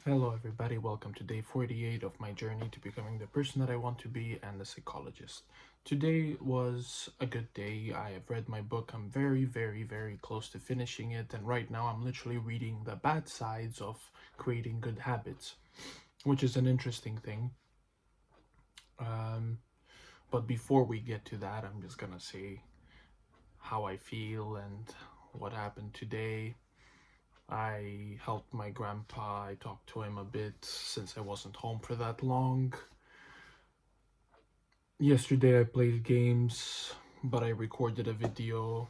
Hello, everybody. Welcome to day 48 of my journey to becoming the person that I want to be and the psychologist. Today was a good day. I have read my book. I'm very, very, very close to finishing it. And right now, I'm literally reading the bad sides of creating good habits, which is an interesting thing. Um, but before we get to that, I'm just gonna say how I feel and what happened today. I helped my grandpa. I talked to him a bit since I wasn't home for that long. Yesterday I played games, but I recorded a video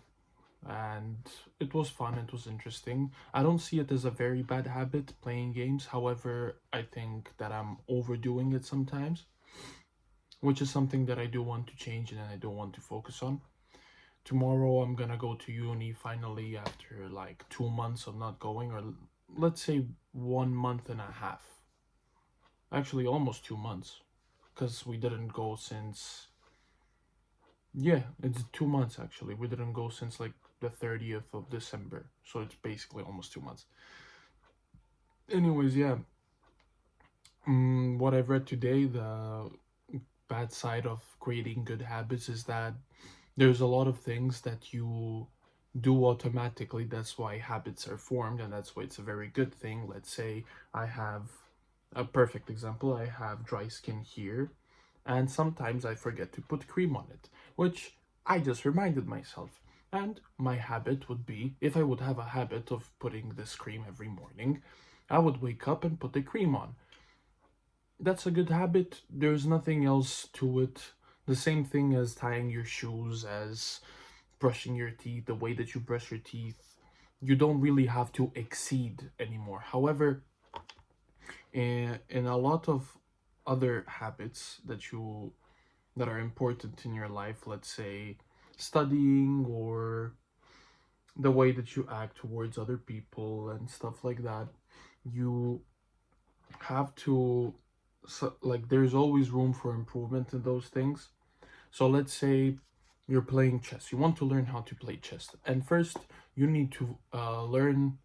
and it was fun, it was interesting. I don't see it as a very bad habit playing games. However, I think that I'm overdoing it sometimes, which is something that I do want to change and I do want to focus on. Tomorrow I'm gonna go to uni finally after like 2 months of not going, or let's say 1 month and a half. Actually, almost 2 months, because we didn't go since. Yeah, it's 2 months actually. We didn't go since like the 30th of December, so it's basically almost 2 months. Anyways, yeah. What I've read today, the bad side of creating good habits is that there's a lot of things that you do automatically. That's why habits are formed, and that's why it's a very good thing. Let's say I have a perfect example. I have dry skin here, and sometimes I forget to put cream on it, which I just reminded myself. And my habit would be, if I would have a habit of putting this cream every morning, I would wake up and put the cream on. That's a good habit. There's nothing else to it. The same thing as tying your shoes, as brushing your teeth, the way that you brush your teeth. You don't really have to exceed anymore. However, in a lot of other habits that are important in your life, let's say studying or the way that you act towards other people and stuff like that, you have to, so, like, there's always room for improvement in those things. So let's say you're playing chess, you want to learn how to play chess, and first you need to learn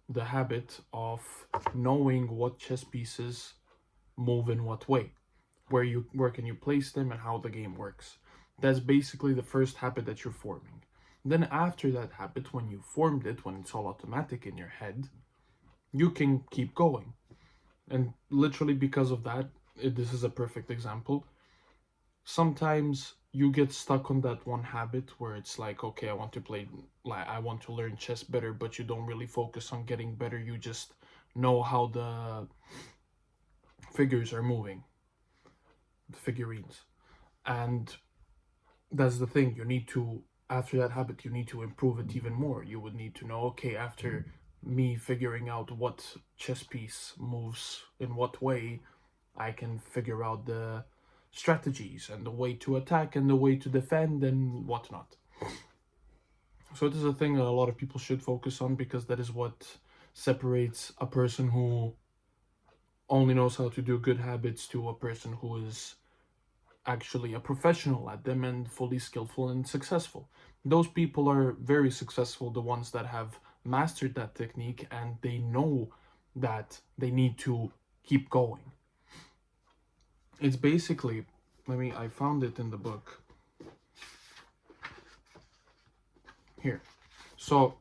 the habit of knowing what chess pieces move in what way, where can you place them, and how the game works. That's basically the first habit that you're forming. Then after that habit, when you formed it, when it's all automatic in your head, you can keep going. And literally because of that, this is a perfect example. Sometimes you get stuck on that one habit where it's like, okay, I want to play, like, I want to learn chess better, but you don't really focus on getting better. You just know how the figures are moving, the figurines. And that's the thing. You need to, after that habit, you need to improve it even more. You would need to know, okay, after me figuring out what chess piece moves in what way, I can figure out the strategies and the way to attack and the way to defend and whatnot. So it is a thing that a lot of people should focus on, because that is what separates a person who only knows how to do good habits to a person who is actually a professional at them and fully skillful and successful. Those people are very successful, the ones that have mastered that technique and they know that they need to keep going. It's basically, I found it in the book here. So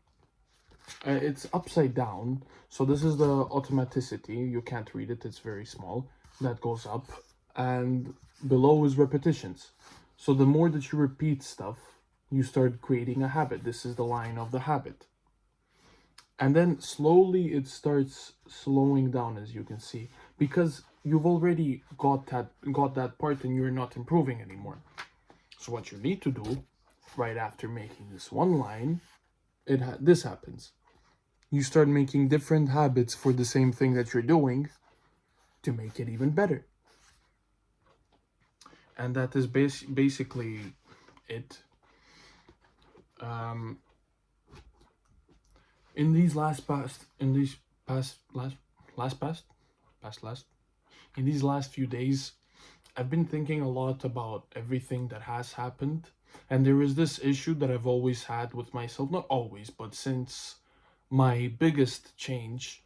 it's upside down. So this is the automaticity. You can't read it, it's very small. That goes up. And below is repetitions. So the more that you repeat stuff, you start creating a habit. This is the line of the habit. And then slowly it starts slowing down, as you can see, because you've already got that part and you're not improving anymore. So what you need to do right after making this one line, this happens. You start making different habits for the same thing that you're doing to make it even better. And that is basically it. Um, in these last past, in these past last last past past last in these last few days, I've been thinking a lot about everything that has happened, and there is this issue that I've always had with myself. Not always, but since my biggest change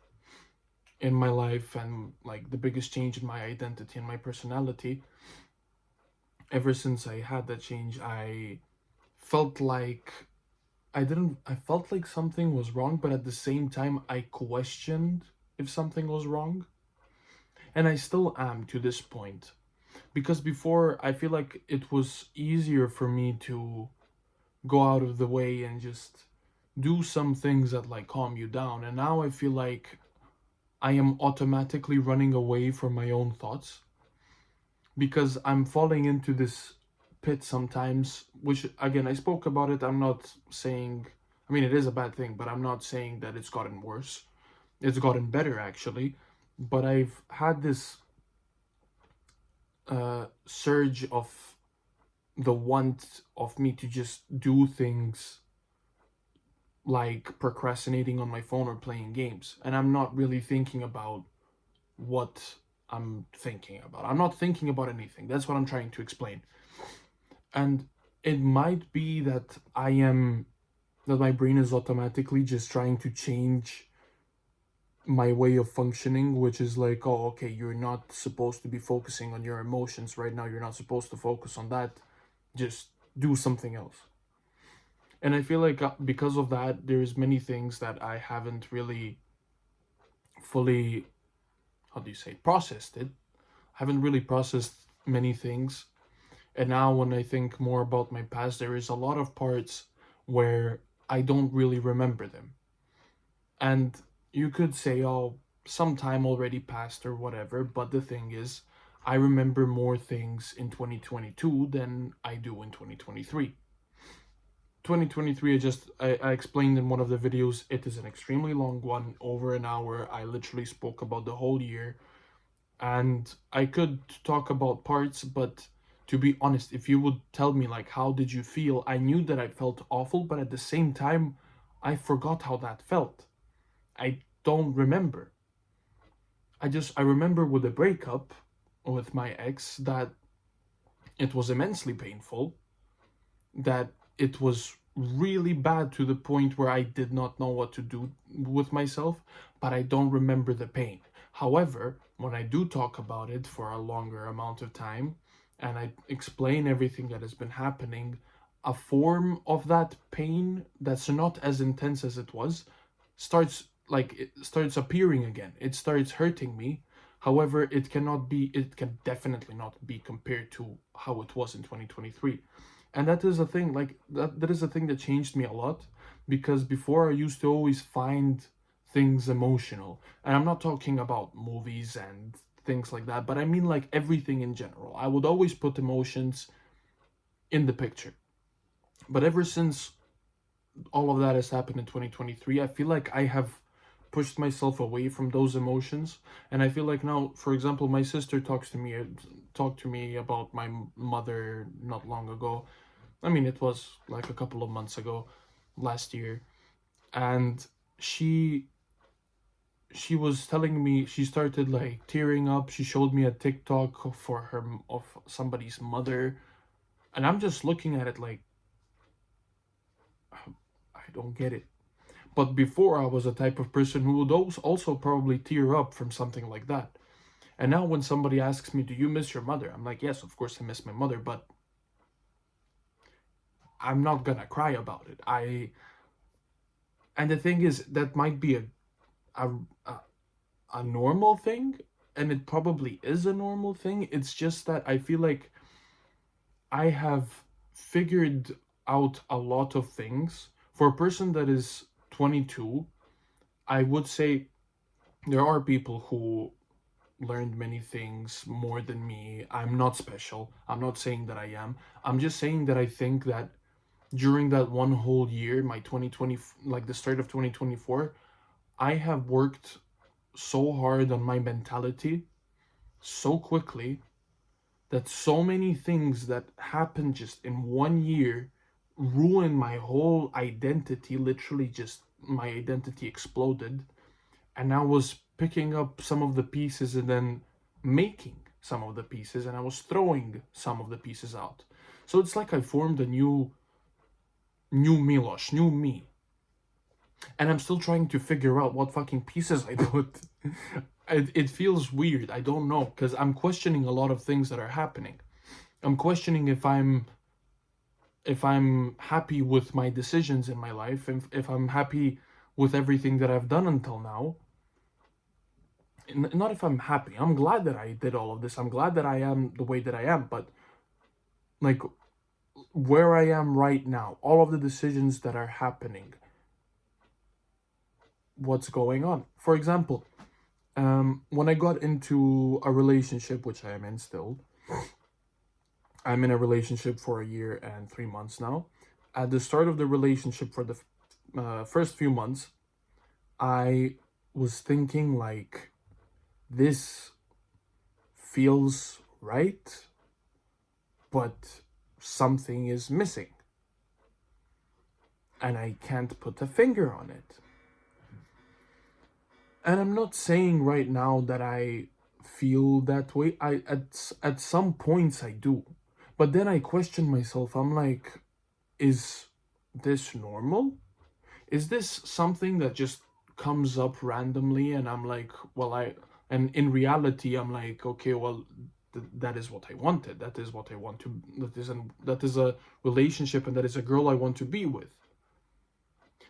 in my life and like the biggest change in my identity and my personality, ever since I had that change, felt like I felt like something was wrong, but at the same time, I questioned if something was wrong. And I still am to this point. Because before, I feel like it was easier for me to go out of the way and just do some things that like calm you down. And now I feel like I am automatically running away from my own thoughts because I'm falling into this pit sometimes, which again, I spoke about it. I'm not saying, I mean, it is a bad thing, but I'm not saying that it's gotten worse. It's gotten better actually. But I've had this surge of the want of me to just do things like procrastinating on my phone or playing games. And I'm not really thinking about what I'm thinking about. I'm not thinking about anything. That's what I'm trying to explain. And it might be that that my brain is automatically just trying to change my way of functioning, which is like, oh, okay, you're not supposed to be focusing on your emotions right now. You're not supposed to focus on that. Just do something else. And I feel like because of that, there's many things that I haven't really fully, how do you say, processed it. I haven't really processed many things. And now when I think more about my past, there is a lot of parts where I don't really remember them. And you could say, oh, some time already passed or whatever, but the thing is, I remember more things in 2022 than I do in 2023. 2023, I explained in one of the videos, it is an extremely long one, over an hour. I literally spoke about the whole year, and I could talk about parts, but to be honest, if you would tell me like how did you feel, I knew that I felt awful, but at the same time I forgot how that felt. I don't remember. I remember with the breakup with my ex that it was immensely painful, that it was really bad to the point where I did not know what to do with myself, but I don't remember the pain. However, when I do talk about it for a longer amount of time and I explain everything that has been happening, a form of that pain that's not as intense as it was it starts appearing again. It starts hurting me. However, it can definitely not be compared to how it was in 2023. And that is a thing, like that is a thing that changed me a lot, because before I used to always find things emotional. And I'm not talking about movies and things like that, but I mean like everything in general. I would always put emotions in the picture. But ever since all of that has happened in 2023, I feel like I have pushed myself away from those emotions. And I feel like now, for example, my sister talked to me about my mother not long ago. I mean, it was like a couple of months ago, last year. And she she was telling me, she started like tearing up. She showed me a TikTok for her of somebody's mother, and I'm just looking at it like I don't get it. But before, I was a type of person who would also probably tear up from something like that. And now when somebody asks me, "Do you miss your mother?" I'm like, "Yes, of course I miss my mother, but I'm not gonna cry about it." I And the thing is, that might be a, a a normal thing, and it probably is a normal thing. It's just that I feel like I have figured out a lot of things. For a person that is 22, I would say there are people who learned many things more than me. I'm not special. I'm not saying that I am. I'm just saying that I think that during that one whole year, my 2020, like the start of 2024, I have worked so hard on my mentality so quickly that so many things that happened just in one year ruined my whole identity. Literally, just my identity exploded. And I was picking up some of the pieces and then making some of the pieces, and I was throwing some of the pieces out. So it's like I formed a new Milosh, new me. And I'm still trying to figure out what fucking pieces I put. it feels weird. I don't know, because I'm questioning a lot of things that are happening. I'm questioning if I'm happy with my decisions in my life, and if I'm happy with everything that I've done until now. Not if I'm happy. I'm glad that I did all of this. I'm glad that I am the way that I am, but like where I am right now, all of the decisions that are happening, what's going on. For example, when I got into a relationship, which I am in still, I'm in a relationship for a year and 3 months now. At the start of the relationship, for the first few months, I was thinking like, this feels right, but something is missing, and I can't put a finger on it. And I'm not saying right now that I feel that way. At some points I do. But then I question myself. I'm like, is this normal? Is this something that just comes up randomly and I'm like, well, and in reality I'm like, okay, well, that is what I wanted. That is what I want to that is a relationship, and that is a girl I want to be with.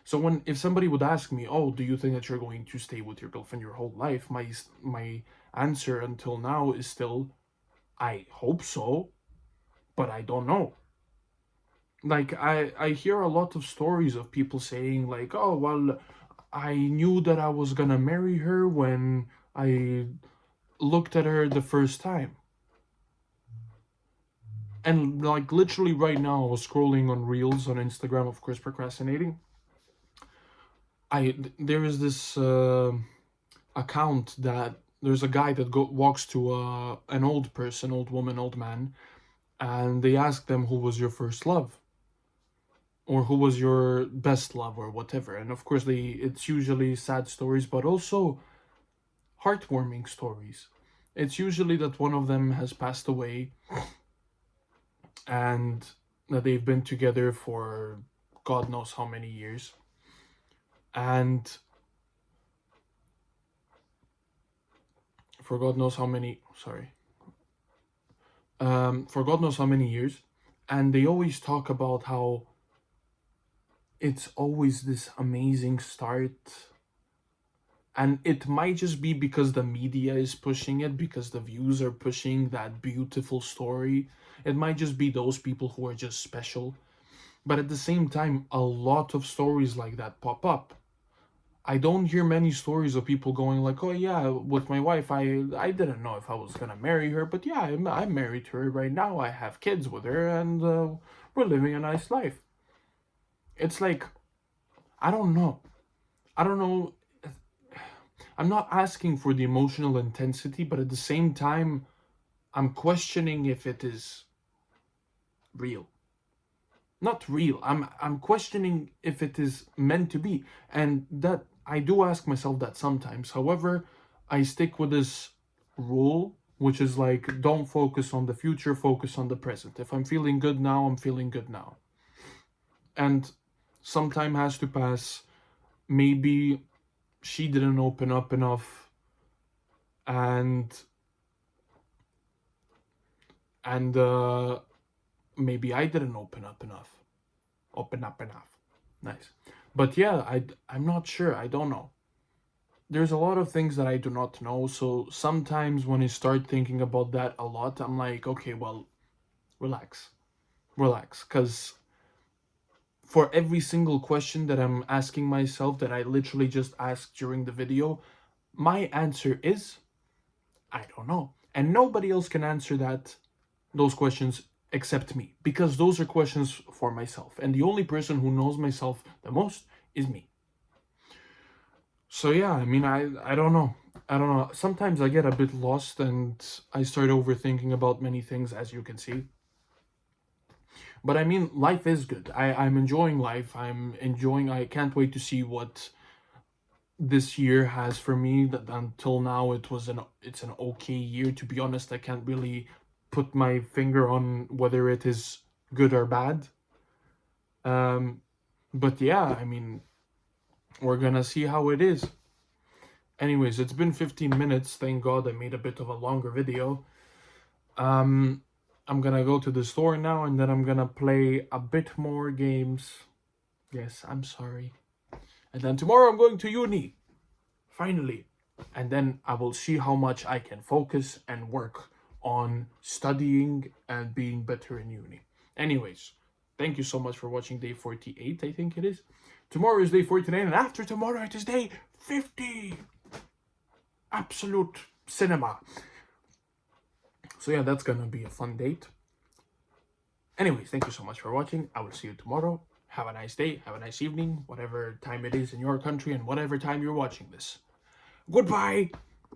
So if somebody would ask me, "Oh, do you think that you're going to stay with your girlfriend your whole life?" My answer until now is still, I hope so, but I don't know. Like I hear a lot of stories of people saying like, "Oh, well, I knew that I was gonna marry her when I looked at her the first time." And like literally right now, I was scrolling on Reels on Instagram, of course, procrastinating. There is this account that there's a guy that walks to an old person, old woman, old man, and they ask them who was your first love, or who was your best love, or whatever. And of course, it's usually sad stories, but also heartwarming stories. It's usually that one of them has passed away, and that they've been together for God knows how many years, and for God knows how many. Sorry, for God knows how many years, and they always talk about how it's always this amazing start. And it might just be because the media is pushing it, because the views are pushing that beautiful story. It might just be those people who are just special. But at the same time, a lot of stories like that pop up. I don't hear many stories of people going like, "Oh yeah, with my wife, I didn't know if I was gonna marry her, but yeah, I'm married to her right now. I have kids with her, and we're living a nice life." It's like, I don't know. I don't know. I'm not asking for the emotional intensity, but at the same time, I'm questioning if it is real. Not real. I'm questioning if it is meant to be. And that I do ask myself that sometimes. However, I stick with this rule, which is like, don't focus on the future, focus on the present. If I'm feeling good now, I'm feeling good now. And some time has to pass. Maybe she didn't open up enough, and and maybe I didn't open up enough. Open up enough. Nice. But yeah, I'm not sure. I don't know. There's a lot of things that I do not know. So sometimes when I start thinking about that a lot, I'm like, okay, well, relax. Relax. Because for every single question that I'm asking myself, that I literally just asked during the video, my answer is, I don't know. And nobody else can answer those questions except me, because those are questions for myself, and the only person who knows myself the most is me. So yeah, I mean, I don't know. I don't know. Sometimes I get a bit lost and I start overthinking about many things, as you can see. But I mean, life is good. I'm enjoying life. I can't wait to see what this year has for me. That until now it's an okay year, to be honest. I can't really put my finger on whether it is good or bad. Um but yeah, I mean, we're gonna see how it is. Anyways, it's been 15 minutes. Thank God I made a bit of a longer video. I'm gonna go to the store now and then I'm gonna play a bit more games. Yes, I'm sorry. And then tomorrow I'm going to uni. Finally. And then I will see how much I can focus and work on studying and being better in uni. Anyways, thank you so much for watching day 48, I think it is. Tomorrow is day 49, and after tomorrow it is day 50. Absolute cinema. So yeah, that's gonna be a fun date. Anyways, thank you so much for watching. I will see you tomorrow. Have a nice day, have a nice evening, whatever time it is in your country and whatever time you're watching this. Goodbye!